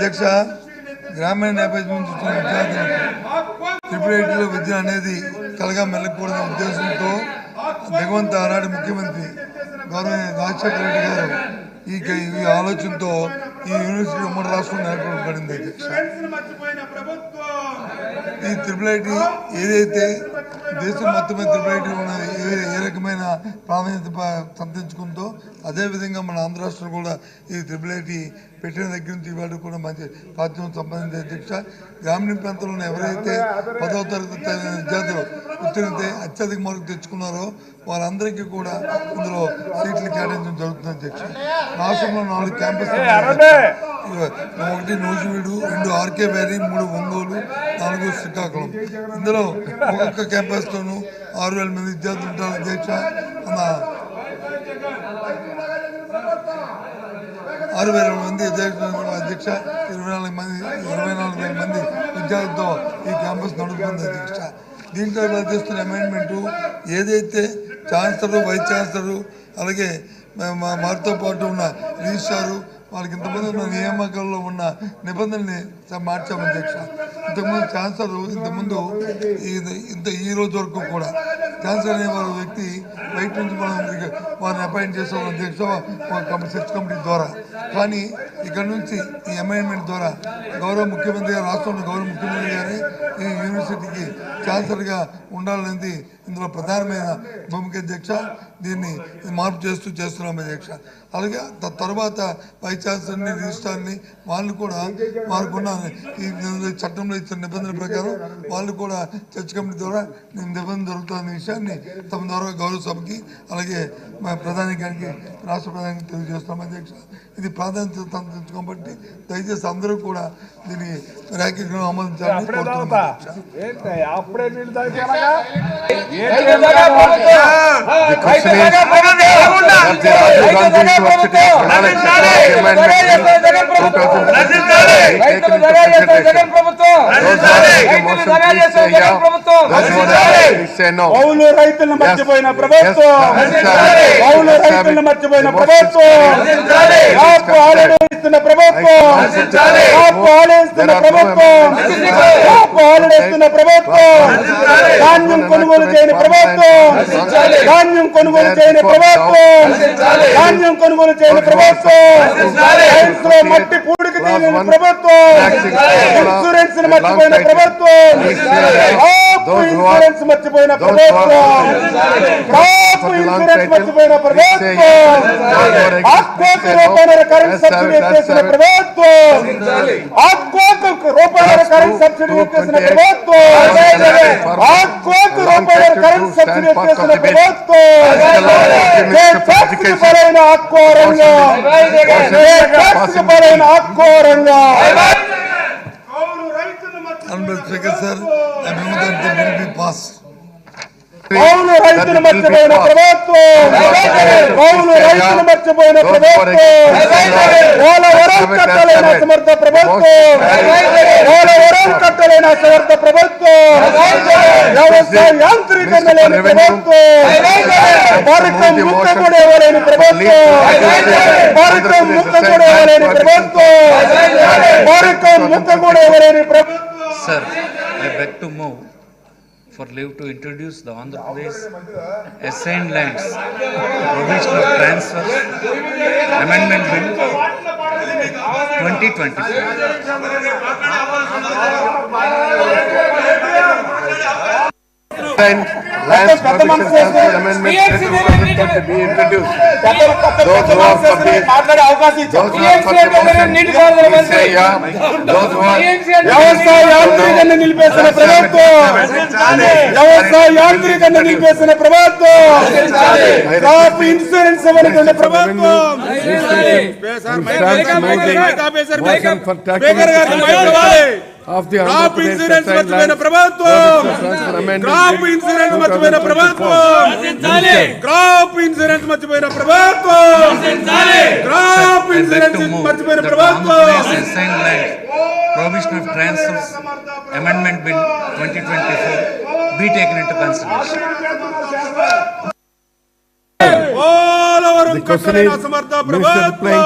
అధ్యక్ష గ్రామీణ నేపథ్యం నుంచి వచ్చిన విద్యార్థులకు ట్రిపుల్ విద్య అనేది కలగా మెల్లకూడదనే ఉద్దేశంతో దిగవంత ఆనాటి ముఖ్యమంత్రి గౌరవ రాజశేఖర రెడ్డి గారు ఈ ఆలోచనతో ఈ యూనివర్సిటీ ఉమ్మడి రాష్ట్రం నెలకొల్పబడింది. అధ్యక్ష ఈ ట్రిపుల్ ఐటీ ఏదైతే దేశం మొత్తం మీద ట్రిపుల్ ఐటీ ఉన్నది ఏ రకమైన ప్రాధాన్యత సంతరించుకుందో అదేవిధంగా మన ఆంధ్ర రాష్ట్రం కూడా ఈ ట్రిపుల్ ఐటీ పెట్టిన దగ్గర నుంచి ఇవాళ కూడా మంచి ప్రాచుర్యం సంపాదించే. అధ్యక్ష గ్రామీణ ప్రాంతంలో ఎవరైతే 10వ తరగతి విద్యార్థులు ఉత్తీర్ణత అత్యధిక మార్కులు తెచ్చుకున్నారో వారందరికీ కూడా ఇందులో సీట్లు కేటాయించడం జరుగుతుంది. అధ్యక్ష రాష్ట్రంలో 4 క్యాంపస్, 1 నూజివీడు, 2 ఆర్కే వ్యాలీ, 3 ఒంగోలు, 4 శ్రీకాకుళం. ఇందులో ఒక్కొక్క క్యాంపస్లోనూ 6,000 మంది విద్యార్థులు ఉంటారు. అధ్యక్ష 6,000 మంది అధ్యక్ష 24,000 మంది విద్యార్థులతో ఈ క్యాంపస్ నడుపుతుంది. అధ్యక్ష దీంట్లో చేస్తున్న అమెండ్మెంటు ఏదైతే ఛాన్సలర్, వైస్ ఛాన్సలర్ అలాగే వారితో పాటు ఉన్న రిజిస్ట్రారు వాళ్ళకి ఇంతమంది ఉన్న నియామకాల్లో ఉన్న నిబంధనల్ని మార్చాము. అధ్యక్ష ఇంతకుముందు ఛాన్సలర్ ఈ రోజు వరకు కూడా ఛాన్సలర్ అనే వారి వ్యక్తి బయట నుంచి మనం వారిని అపాయింట్ చేసాం. అధ్యక్ష సెర్చ్ కమిటీ ద్వారా. కానీ ఇక్కడ నుంచి ఈ అమెండ్మెంట్ ద్వారా గౌరవ ముఖ్యమంత్రి గారు, రాష్ట్రంలో గౌరవ ముఖ్యమంత్రి గారే ఈ యూనివర్సిటీకి ఛాన్సలర్గా ఉండాలనేది ఇందులో ప్రధానమైన భూమిక. అధ్యక్ష దీన్ని మార్పు చేస్తున్నాం. అధ్యక్ష అలాగే తర్వాత వైస్ ఛాన్సలర్ని, రిజిస్ట్రార్ని వాళ్ళు కూడా వారికున్న ఈ చట్టంలో ఇచ్చిన నిబంధనల ప్రకారం వాళ్ళు కూడా చర్చ్ కమిటీ ద్వారా నిబంధన జరుగుతున్న విషయాన్ని తమ ద్వారా గౌరవ సభకి అలాగే ప్రధానికి రాష్ట్ర ప్రధానికి తెలియజేస్తున్నాం. అధ్యక్ష ఇది ప్రాధాన్యత కాబట్టి దయచేసి అందరూ కూడా దీన్ని ర్యాంకింగ్ ఆమోదించాలని కోరుతున్నాం. కౌలు రైతులను మర్చిపోయిన ప్రభుత్వం, కౌలు రైతులను మర్చిపోయిన ప్రభుత్వం, కాపు ఆలడిస్తున్న ప్రభుత్వం, కాపు ఆలడిస్తున్న ప్రభుత్వం, కాపు ఆలడిస్తున్న ప్రభుత్వం, ధాన్యం కొనుగోలు చేయని ప్రభుత్వం, ధాన్యం కొనుగోలు చేయని ప్రభుత్వం, ధాన్యం కొనుగోలు చేయని ప్రభుత్వం, రైతులో మట్టి పూడికి తీయని ప్రభుత్వం, ఇన్సూరెన్స్ మర్చిపోయిన ప్రభుత్వం, ఇన్సూరెన్స్ మర్చిపోయిన ప్రభుత్వం, క్రాప్ ఇన్సూరెన్స్ మర్చిపోయిన ప్రభుత్వం, ఆక్వాకు రూపాయల కరెంట్ సబ్సిడీ చేసిన ప్రభుత్వం, ఆక్వాకు రూపాయల కరెంట్ సబ్సిడీ చేసిన ప్రభుత్వం, ఆక్వాకు రూపాయల కరెంట్ సబ్సిడీ చేసిన ప్రభుత్వం, బలైన ఆక్వా రంగం, బలైన ఆక్వా రంగం. కౌలు రైతులు మర్చిపోయిన ప్రభుత్వం, కౌలు రైతులు మర్చిపోయిన ప్రభుత్వం, పోలవరం కట్టలేని అసమర్థ ప్రభుత్వం, పోలవరం కట్టలేని అసమర్థ ప్రభుత్వం, వ్యవసాయ యాంత్రీకరణ లేని ప్రభుత్వం, భారతం ముక్క కూడా ఇవ్వలేని ప్రభుత్వం, భారతం ముక్క కూడా ఇవ్వలేని ప్రభుత్వం, భారతం ముక్క కూడా ఇవ్వలేని ప్రభుత్వం. Sir, I beg to move for leave to introduce the Andhra Pradesh Assigned Lands Provision of Transfers Amendment Bill 2024. Lands Provision Transfer Amendment Bill 2024 to be introduced. Those who are for the వ్యవసాయ యాంత్రీకరణ నిలిపేసిన ప్రభుత్వం, వ్యవసాయ యాంత్రీకరణ నిలిపేసిన ప్రభుత్వం, crop insurance ఇవ్వనుకున్న ప్రభుత్వం, crop insurance మర్చిపోయిన ప్రభుత్వం, crop insurance మర్చిపోయిన ప్రభుత్వం, క్రాప్ ఇన్సూరెన్స్ మర్చిపోయిన ప్రభుత్వం, క్రాప్ ఇన్సూరెన్స్ మర్చిపోయిన ప్రభుత్వం. Provision of Transfers Amendment Bill 2024 be taken into consideration. All our బంగారం కట్టలేని అసమర్థ ప్రభుత్వం,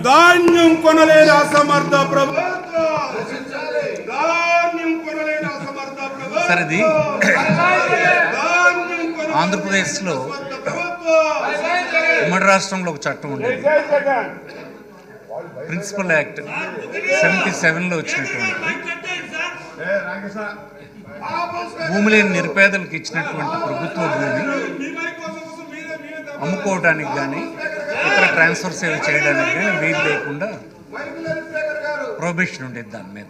ధాన్యం కొనలేని అసమర్థ ప్రభుత్వం, ధాన్యం కొనలేని అసమర్థ ప్రభుత్వం, సార్ ఇది ఆంధ్రప్రదేశ్లో ఉమ్మడి రాష్ట్రంలో ఒక చట్టం ఉండేది, ప్రిన్సిపల్ యాక్ట్ 77లో వచ్చినటువంటి భూమి లేని నిరుపేదలకు ఇచ్చినటువంటి ప్రభుత్వ భూమి అమ్ముకోవడానికి కానీ ఇతర ట్రాన్స్ఫర్ సేవ చేయడానికి కానీ వీలు లేకుండా ప్రొహిబిషన్ ఉండేది. దాని మీద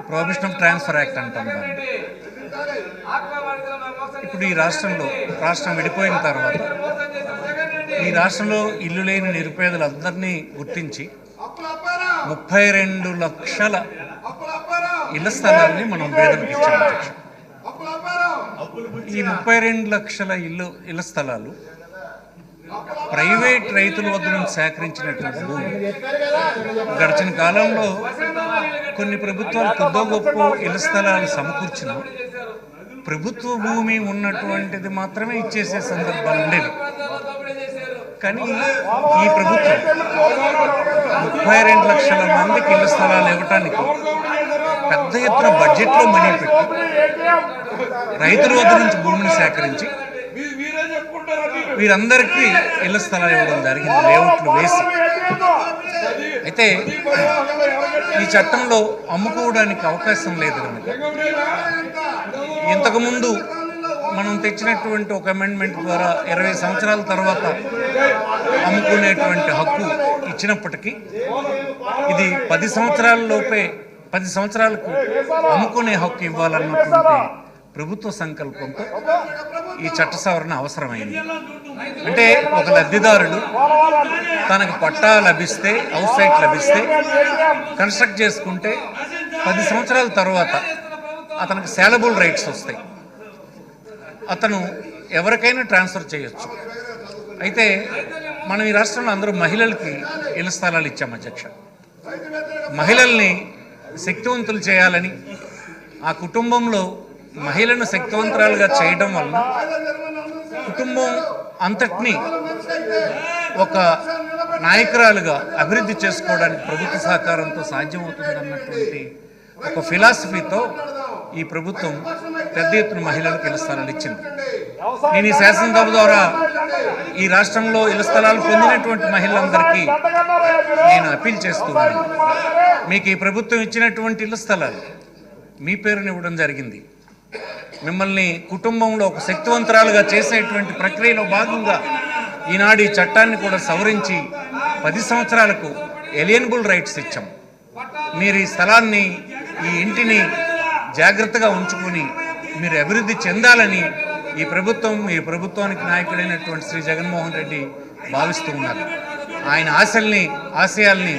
ప్రొహిబిషన్ ఆఫ్ ట్రాన్స్ఫర్ యాక్ట్ అంటాం దాన్ని. ఇప్పుడు ఈ రాష్ట్రం విడిపోయిన తర్వాత ఈ రాష్ట్రంలో ఇల్లు లేని నిరుపేదలందరినీ గుర్తించి 32 లక్షల ఇళ్ల స్థలాన్ని మనం పేదలకు ఇచ్చాము అధ్యక్ష. ఈ 32 లక్షల ఇళ్ల స్థలాలు ప్రైవేట్ రైతుల వద్ద నుంచి సేకరించినటువంటి భూమి. గడిచిన కాలంలో కొన్ని ప్రభుత్వాలు కొద్దో గొప్ప ఇళ్ల స్థలాలు సమకూర్చిన ప్రభుత్వ భూమి ఉన్నటువంటిది మాత్రమే ఇచ్చేసే సందర్భాలు ఉండేవి. కానీ ఈ ప్రభుత్వం 32 లక్షల మందికి ఇళ్ల స్థలాలు ఇవ్వటానికి పెద్ద ఎత్తున బడ్జెట్లో మనీ పెట్టి రైతుల వద్ద నుంచి భూమిని సేకరించి వీరందరికీ ఇళ్ల స్థలాలు ఇవ్వడం జరిగింది, లేఅవుట్లు వేసి. అయితే ఈ చట్టంలో అమ్ముకోవడానికి అవకాశం లేదు కనుక ఇంతకుముందు మనం తెచ్చినటువంటి ఒక అమెండ్మెంట్ ద్వారా 20 సంవత్సరాల తర్వాత అమ్ముకునేటువంటి హక్కు ఇచ్చినప్పటికీ ఇది 10 సంవత్సరాలకు అమ్ముకునే హక్కు ఇవ్వాలన్నటువంటి ప్రభుత్వ సంకల్పంతో ఈ చట్ట సవరణ అవసరమైంది. అంటే ఒక లబ్ధిదారుడు తనకు పట్టా లభిస్తే, హౌస్ సైట్ లభిస్తే, కన్స్ట్రక్ట్ చేసుకుంటే 10 సంవత్సరాల తర్వాత అతనికి సేలబుల్ రైట్స్ వస్తాయి. అతను ఎవరికైనా ట్రాన్స్ఫర్ చేయొచ్చు. అయితే మనం ఈ రాష్ట్రంలో అందరూ మహిళలకి ఇళ్ల స్థలాలు ఇచ్చాం అధ్యక్ష. మహిళల్ని శక్తివంతులు చేయాలని, ఆ కుటుంబంలో మహిళను శక్తివంతురాలుగా చేయడం వలన కుటుంబం అంతటినీ ఒక నాయకురాలుగా అభివృద్ధి చేసుకోవడానికి ప్రభుత్వ సహకారంతో సాధ్యమవుతుంది అన్నటువంటి ఒక ఫిలాసఫీతో ఈ ప్రభుత్వం పెద్ద ఎత్తున మహిళలకు ఇళ్ల స్థలాలు ఇచ్చింది. నేను ఈ శాసనసభ ద్వారా ఈ రాష్ట్రంలో ఇళ్ల స్థలాలు పొందినటువంటి మహిళలందరికీ నేను అప్పీల్ చేస్తూ ఉన్నాను. మీకు ఈ ప్రభుత్వం ఇచ్చినటువంటి ఇళ్ల స్థలాలు మీ పేరుని ఇవ్వడం జరిగింది. మిమ్మల్ని కుటుంబంలో ఒక శక్తివంతురాలుగా చేసేటువంటి ప్రక్రియలో భాగంగా ఈనాడు ఈ చట్టాన్ని కూడా సవరించి 10 సంవత్సరాలకు ఎలియనబుల్ రైట్స్ ఇచ్చాం. మీరు ఈ స్థలాన్ని, ఈ ఇంటిని జాగ్రత్తగా ఉంచుకొని మీరు అభివృద్ధి చెందాలని ఈ ప్రభుత్వానికి నాయకుడైనటువంటి శ్రీ జగన్మోహన్ రెడ్డి భావిస్తూ ఉన్నారు. ఆయన ఆశయాల్ని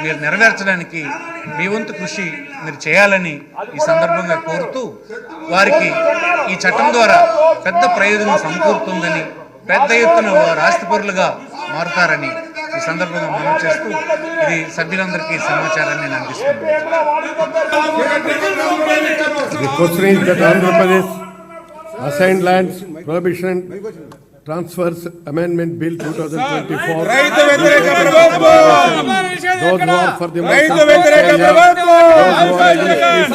మీరు నెరవేర్చడానికి మీ వంతు కృషి మీరు చేయాలని ఈ సందర్భంగా కోరుతూ, వారికి ఈ చట్టం ద్వారా పెద్ద ప్రయోజనం సమకూరుతుందని, పెద్ద ఎత్తున వారు ఆస్తిపరులుగా మారుతారని ఈ సందర్భంగా మనం చేస్తూ ఇది సభ్యులందరికీ సమాచారాన్ని నేను అందిస్తున్నాను. Assigned lands prohibition transfers amendment bill 2024. రైతు వ్యతిరేక ప్రభుత్వం, Those who are for the రైతు వ్యతిరేక ప్రభుత్వం,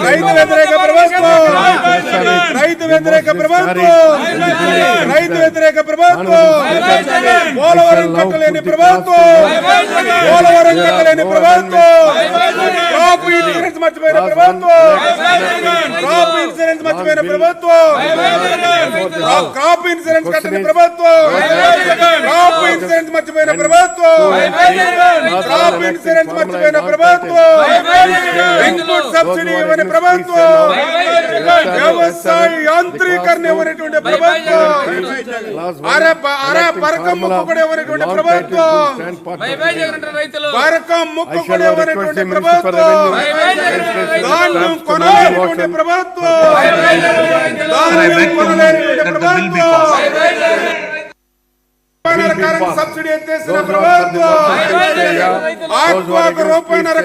రైతు వ్యతిరేక ప్రభుత్వం, రైతు వ్యతిరేక ప్రభుత్వం, రైతు వ్యతిరేక ప్రభుత్వం, పోలవరం కట్టలేని ప్రభుత్వం, పోలవరం కట్టలేని ప్రభుత్వం, క్రాప్ ఇన్సూరెన్స్ మర్చిపోయిన ప్రభుత్వం, క్రాప్ ఇన్సూరెన్స్ మర్చిపోయిన ప్రభుత్వం, క్రాప్ ఇన్సూరెన్స్ కట్టని ప్రభుత్వం, క్రాప్ ఇన్సూరెన్స్ మర్చిపోయిన ప్రభుత్వం, క్రాప్ ఇన్సూరెన్స్ మర్చిపోయిన ప్రభుత్వం, ఇన్పుట్ సబ్సిడీ ఇవ్వని ప్రభుత్వం, వ్యవసాయ యాంత్రీకరణ ఇవ్వనటువంటి ప్రభుత్వం, అర పరకం ముక్కు కూడా ఇవ్వనటువంటి ప్రభుత్వం, పరకం ముక్కు కూడా ఇవ్వనటువంటి ప్రభుత్వం, ధాన్యం కొనలేనటువంటి ప్రభుత్వం, ధాన్యం కొనలేనటువంటి ప్రభుత్వం, సబ్సిడీ ఎత్తేసిన ప్రభుత్వం, ఆత్మకు రూపాయన్నర